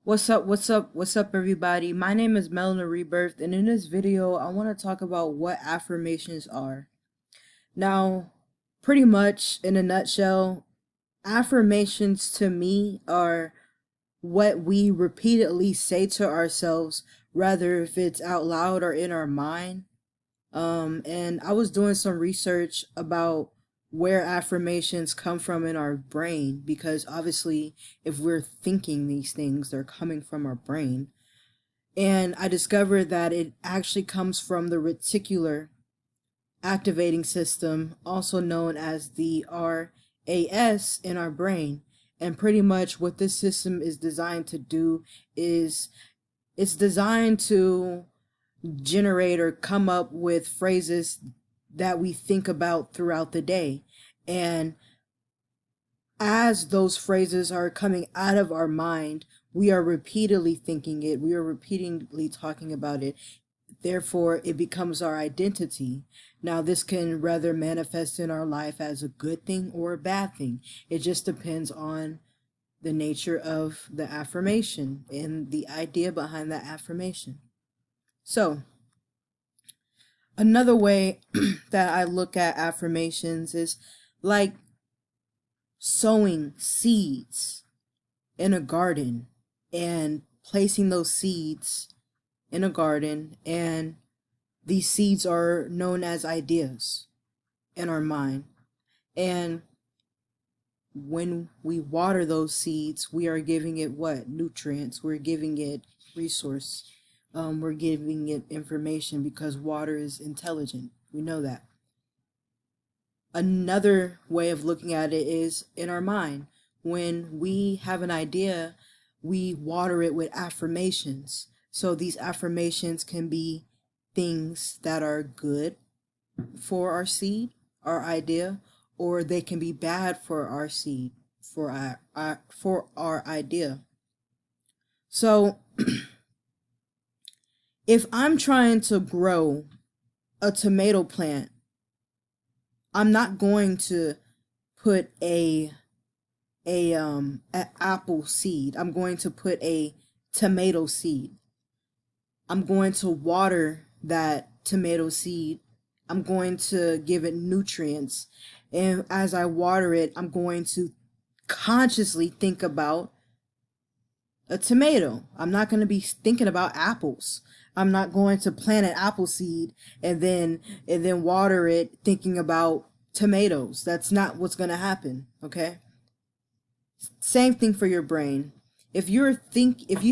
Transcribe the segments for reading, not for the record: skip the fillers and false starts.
What's up? What's up? What's up, everybody? My name is Melanin Rebirth, and in this video, I want to talk about what affirmations are. Now, pretty much in a nutshell, affirmations to me are what we repeatedly say to ourselves, rather if it's out loud or in our mind. And I was doing some research about where affirmations come from in our brain because obviously, if we're thinking these things, they're coming from our brain. And I discovered that it actually comes from the reticular activating system, also known as the RAS in our brain. And pretty much what this system is designed to do is it's designed to generate or come up with phrases that we think about throughout the day. And as those phrases are coming out of our mind, we are repeatedly thinking it, we are repeatedly talking about it. Therefore, it becomes our identity. Now, this can rather manifest in our life as a good thing or a bad thing. It just depends on the nature of the affirmation and the idea behind that affirmation. So, another way that I look at affirmations is like sowing seeds in a garden and placing those seeds in a garden, and these seeds are known as ideas in our mind. And when we water those seeds, we are giving it what? Nutrients. We're giving it resource. We're giving it information because water is intelligent. We know that. Another way of looking at it is in our mind. When we have an idea, we water it with affirmations. So these affirmations can be things that are good for our seed, our idea, or they can be bad for our seed, for our idea. So if I'm trying to grow a tomato plant, I'm not going to put a apple seed. I'm going to put a tomato seed. I'm going to water that tomato seed. I'm going to give it nutrients. And as I water it, I'm going to consciously think about a tomato. I'm not going to be thinking about apples. I'm not going to plant an apple seed and then water it thinking about tomatoes. That's not what's going to happen, okay? Same thing for your brain. If you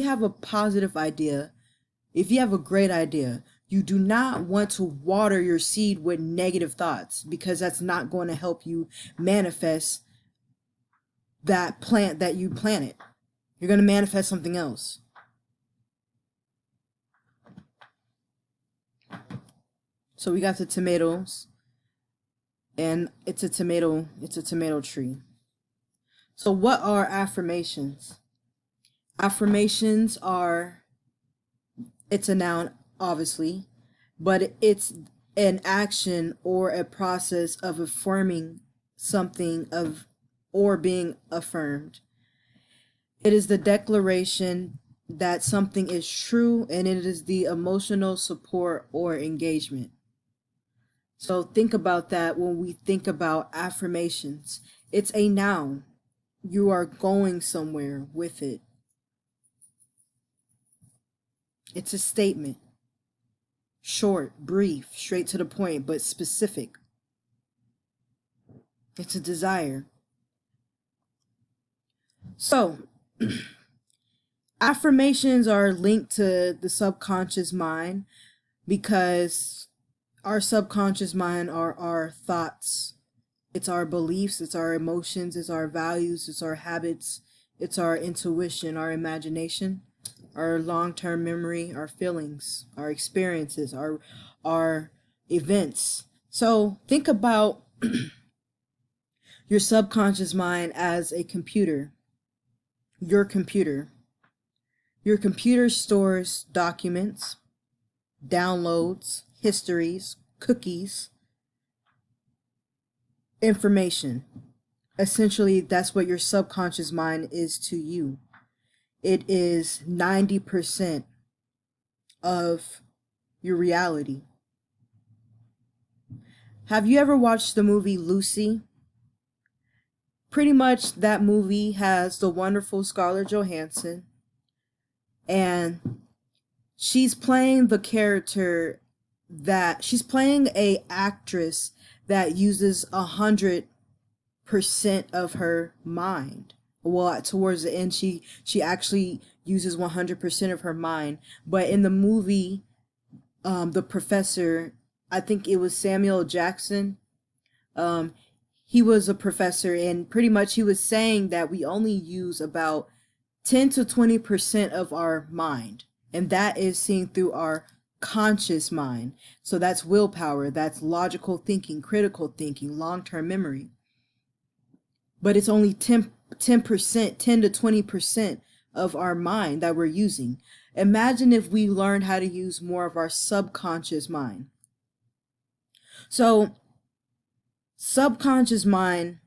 have a positive idea, if you have a great idea, you do not want to water your seed with negative thoughts because that's not going to help you manifest that plant that you planted. You're going to manifest something else. So we got the tomatoes, and it's a tomato tree. So what are affirmations? Affirmations are, it's a noun obviously, but it's an action or a process of affirming something of or being affirmed. It is the declaration that something is true, and it is the emotional support or engagement. So think about that when we think about affirmations. It's a noun. You are going somewhere with it. It's a statement. Short, brief, straight to the point, but specific. It's a desire. So, affirmations are linked to the subconscious mind because our subconscious mind are our thoughts. It's our beliefs, it's our emotions, it's our values, it's our habits, it's our intuition, our imagination, our long-term memory, our feelings, our experiences, our events. So think about your subconscious mind as a computer. Your computer. Your computer stores documents, downloads, histories, cookies, information. Essentially, that's what your subconscious mind is to you. it is 90% of your reality. Have you ever watched the movie Lucy? Pretty much that movie has the wonderful Scarlett Johansson, and she's playing the character that she's playing a actress that uses 100% of her mind. Well, towards the end, she actually uses 100% of her mind. But in the movie, the professor, I think it was Samuel Jackson, um, he was a professor, and pretty much he was saying that we only use about 10 to 20% of our mind, and that is seen through our conscious mind. So that's willpower, that's logical thinking, critical thinking, long-term memory. But it's only 10%, 10 to 20% of our mind that we're using. Imagine if we learned how to use more of our subconscious mind. So subconscious mind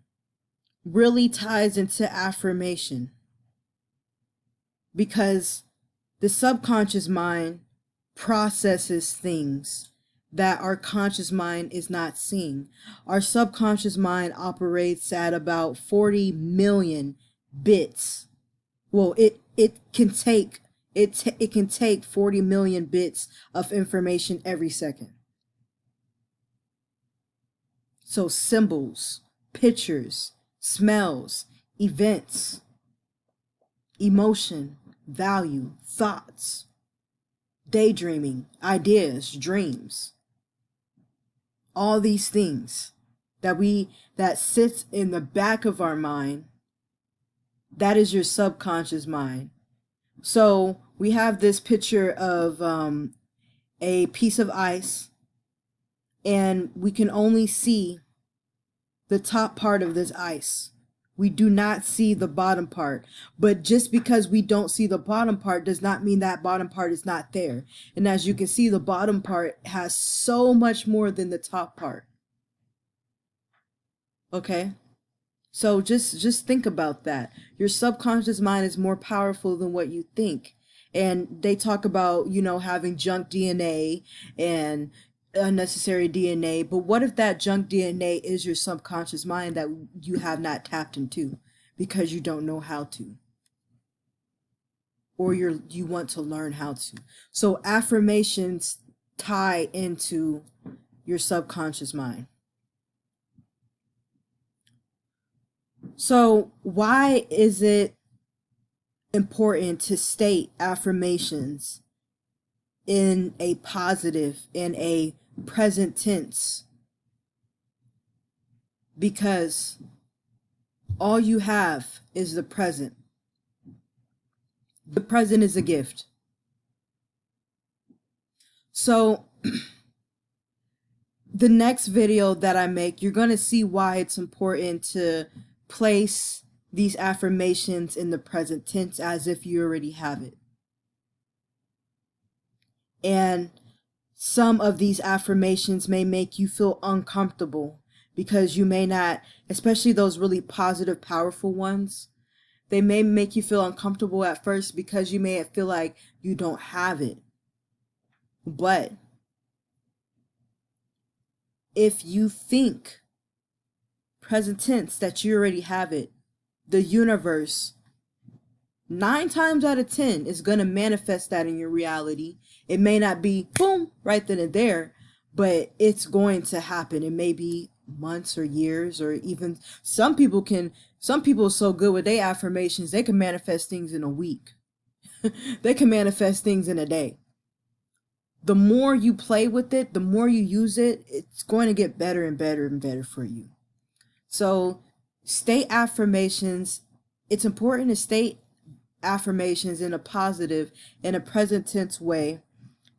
really ties into affirmation, because the subconscious mind processes things that our conscious mind is not seeing. Our subconscious mind operates at about 40 million bits. Well, it can take 40 million bits of information every second. So symbols, pictures, smells, events, emotion, value, thoughts, daydreaming, ideas, dreams, all these things that sits in the back of our mind, that is your subconscious mind. So we have this picture of a piece of ice, and we can only see the top part of this ice. We do not see the bottom part. But just because we don't see the bottom part does not mean that bottom part is not there. And as you can see, the bottom part has so much more than the top part. Okay? So just think about that. Your subconscious mind is more powerful than what you think. And they talk about, having junk DNA and unnecessary DNA. But what if that junk DNA is your subconscious mind that you have not tapped into because you don't know how to? Or you want to learn how to. So affirmations tie into your subconscious mind. So why is it important to state affirmations in a positive, in a present tense? Because all you have is the present. The present is a gift. So the next video that I make, you're going to see why it's important to place these affirmations in the present tense as if you already have it. And some of these affirmations may make you feel uncomfortable because you may not, especially those really positive, powerful ones, they may make you feel uncomfortable at first because you may feel like you don't have it. But if you think present tense that you already have it, the universe 9 times out of 10 is going to manifest that in your reality. It may not be boom right then and there, but it's going to happen. It may be months or years, or even some people are so good with their affirmations, they can manifest things in a week. They can manifest things in a day. The more you play with it, the more you use it, it's going to get better and better and better for you. So state affirmations. It's important to state affirmations in a positive, in a present tense way,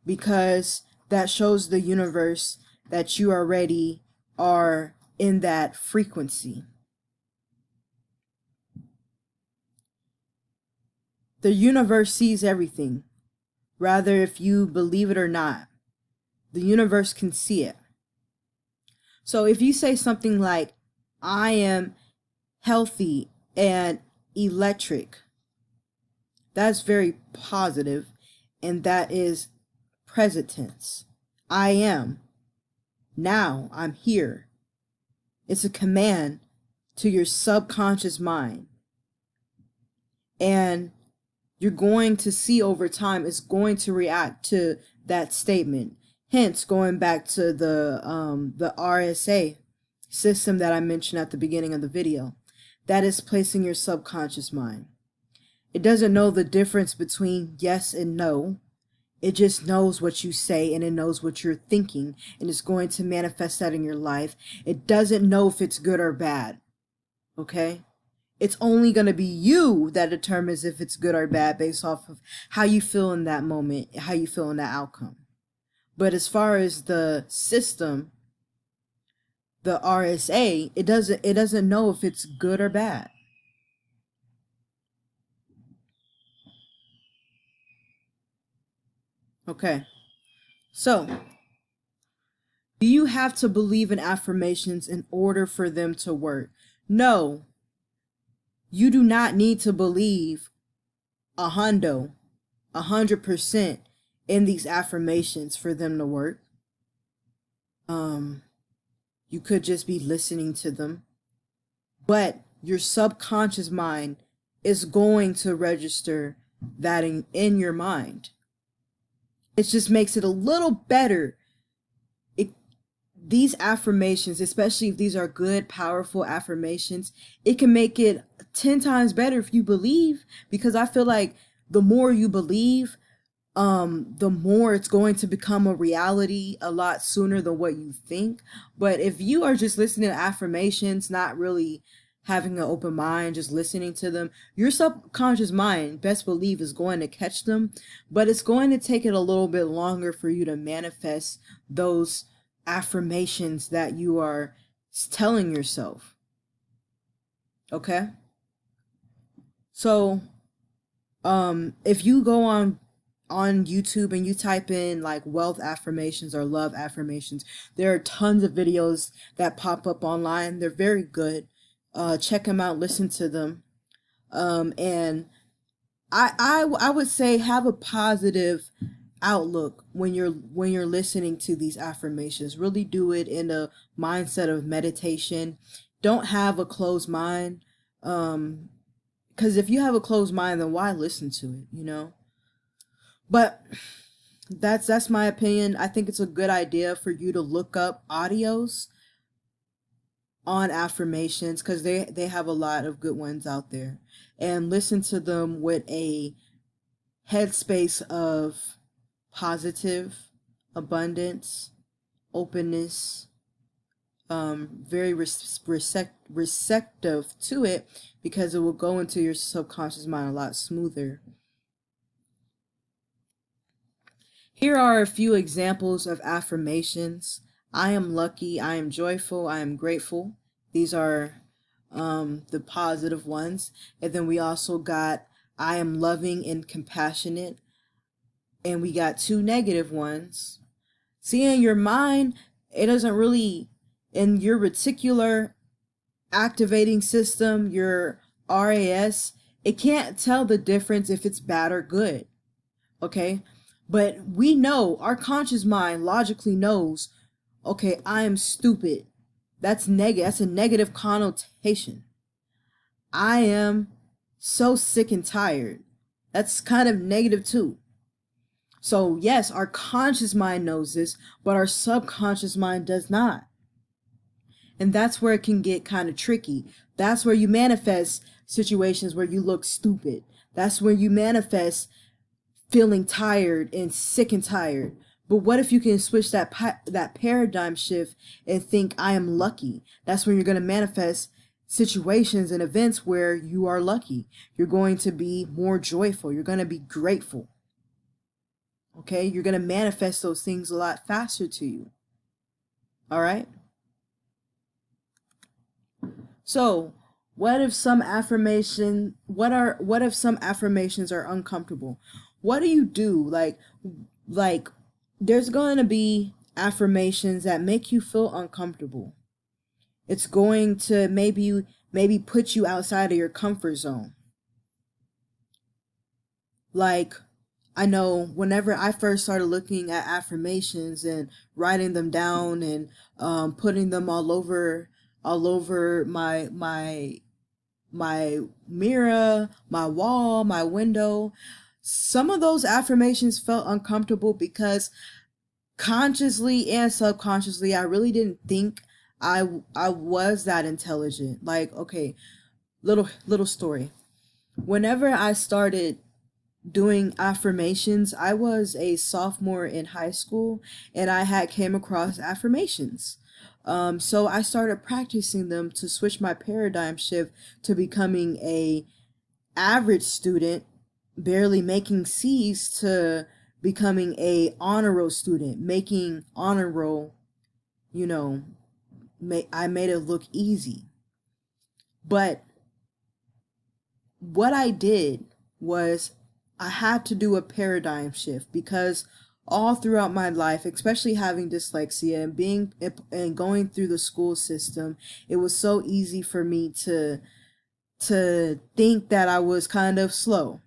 because that shows the universe that you already are in that frequency. The universe sees everything, rather if you believe it or not. The universe can see it. So if you say something like, I am healthy and electric, That's very positive, and that is present tense. I am. Now I'm here. It's a command to your subconscious mind. And you're going to see over time it's going to react to that statement. Hence, going back to the RSA system that I mentioned at the beginning of the video. That is placing your subconscious mind. It doesn't know the difference between yes and no. It just knows what you say, and it knows what you're thinking, and it's going to manifest that in your life. It doesn't know if it's good or bad. Okay? It's only going to be you that determines if it's good or bad based off of how you feel in that moment, how you feel in that outcome. But as far as the system, the RSA, it doesn't know if it's good or bad. Okay. So, do you have to believe in affirmations in order for them to work? No. You do not need to believe 100% in these affirmations for them to work. You could just be listening to them. But your subconscious mind is going to register that in your mind. It just makes it a little better. These affirmations, especially if these are good, powerful affirmations, it can make it 10 times better if you believe, because I feel like the more you believe, the more it's going to become a reality a lot sooner than what you think. But if you are just listening to affirmations, not really having an open mind, just listening to them, your subconscious mind, best believe, is going to catch them, but it's going to take it a little bit longer for you to manifest those affirmations that you are telling yourself. Okay? So, if you go on YouTube and you type in like wealth affirmations or love affirmations, there are tons of videos that pop up online. They're very good. Check them out, listen to them. And I would say have a positive outlook when you're listening to these affirmations. Really do it in a mindset of meditation. Don't have a closed mind. Because if you have a closed mind, then why listen to it, you know? But that's my opinion. I think it's a good idea for you to look up audios on affirmations, because they have a lot of good ones out there, and listen to them with a headspace of positive abundance, openness, very receptive to it, because it will go into your subconscious mind a lot smoother. Here are a few examples of affirmations. I am lucky, I am joyful, I am grateful. These are the positive ones. And then we also got I am loving and compassionate. And we got two negative ones. See, in your mind, it doesn't really, in your reticular activating system, your RAS, it can't tell the difference if it's bad or good. Okay? But we know, our conscious mind logically knows, okay, I am stupid. That's negative. That's a negative connotation. I am so sick and tired. That's kind of negative too. So yes, our conscious mind knows this, but our subconscious mind does not. And that's where it can get kind of tricky. That's where you manifest situations where you look stupid. That's where you manifest feeling tired and sick and tired. But what if you can switch that paradigm shift and think, I am lucky? That's when you're going to manifest situations and events where you are lucky. You're going to be more joyful. You're going to be grateful. Okay? You're going to manifest those things a lot faster to you. All right? So, what if some affirmations are uncomfortable? What do you do? Like there's going to be affirmations that make you feel uncomfortable. It's going to maybe put you outside of your comfort zone. Like, I know whenever I first started looking at affirmations and writing them down and putting them all over my mirror, my wall, my window, some of those affirmations felt uncomfortable because consciously and subconsciously I really didn't think I was that intelligent. Like, okay, little story. Whenever I started doing affirmations, I was a sophomore in high school and I had came across affirmations. So I started practicing them to switch my paradigm shift to becoming a average student, barely making C's, to becoming a honor roll student, making honor roll, you know, I made it look easy. But what I did was I had to do a paradigm shift because all throughout my life, especially having dyslexia and being and going through the school system, it was so easy for me to think that I was kind of slow.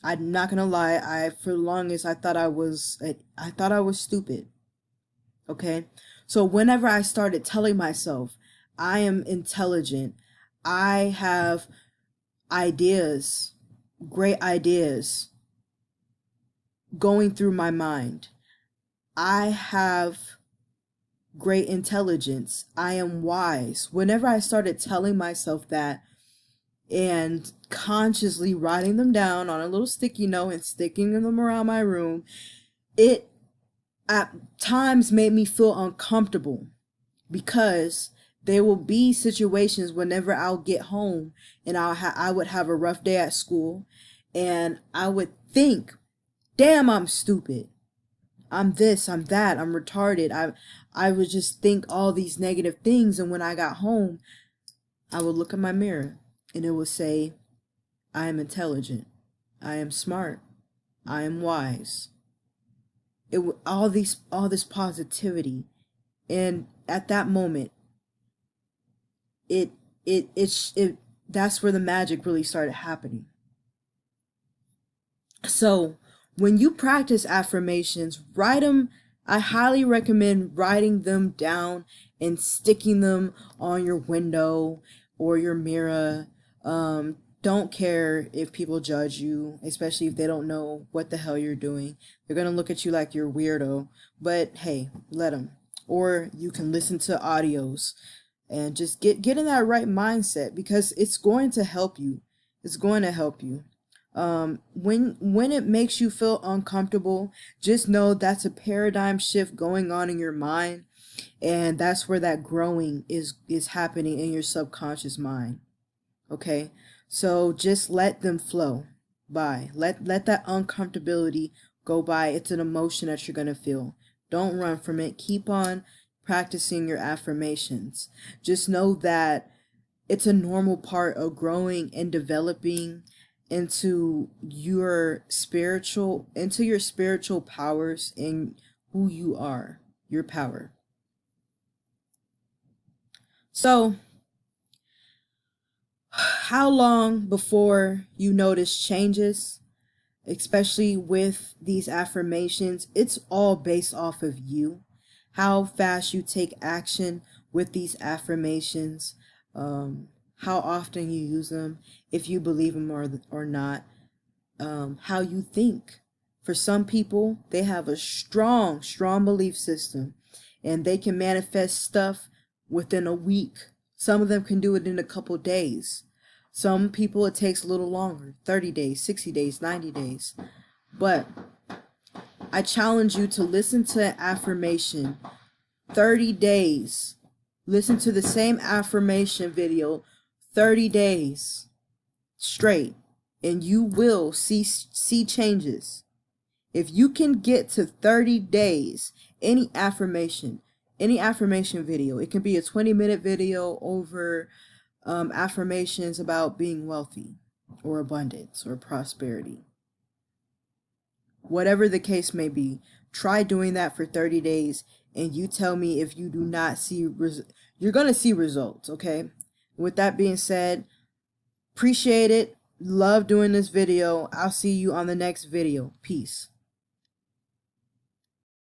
I'm not gonna lie, I for the longest I thought I was stupid. Okay? So whenever I started telling myself I am intelligent, I have ideas, great ideas going through my mind. I have great intelligence. I am wise. Whenever I started telling myself that and consciously writing them down on a little sticky note and sticking them around my room, it at times made me feel uncomfortable because there will be situations whenever I'll get home and I would have a rough day at school and I would think, damn, I'm stupid. I'm this, I'm that, I'm retarded. I would just think all these negative things, and when I got home, I would look in my mirror and it would say, I am intelligent. I am smart. I am wise. All this positivity, and at that moment, it that's where the magic really started happening. So when you practice affirmations, write them. I highly recommend writing them down and sticking them on your window or your mirror. Don't care if people judge you, especially if they don't know what the hell you're doing. They're gonna look at you like you're a weirdo. But hey, let them. Or you can listen to audios and just get in that right mindset because it's going to help you. It's going to help you. When it makes you feel uncomfortable, just know that's a paradigm shift going on in your mind, and that's where that growing is happening in your subconscious mind. Okay, so just let them flow by. Let that uncomfortability go by. It's an emotion that you're gonna feel. Don't run from it. Keep on practicing your affirmations. Just know that it's a normal part of growing and developing into your spiritual powers and who you are, your power. So how long before you notice changes, especially with these affirmations? It's all based off of you, how fast you take action with these affirmations, how often you use them, if you believe them or not, how you think. For some people, they have a strong belief system and they can manifest stuff within a week. Some of them can do it in a couple days. Some people, it takes a little longer, 30 days, 60 days, 90 days. But I challenge you to listen to an affirmation 30 days. Listen to the same affirmation video 30 days straight, and you will see changes. If you can get to 30 days, any affirmation video, it can be a 20-minute video over affirmations about being wealthy or abundance or prosperity. Whatever the case may be, try doing that for 30 days and you tell me if you do not see you're going to see results, okay? With that being said, appreciate it. Love doing this video. I'll see you on the next video. Peace.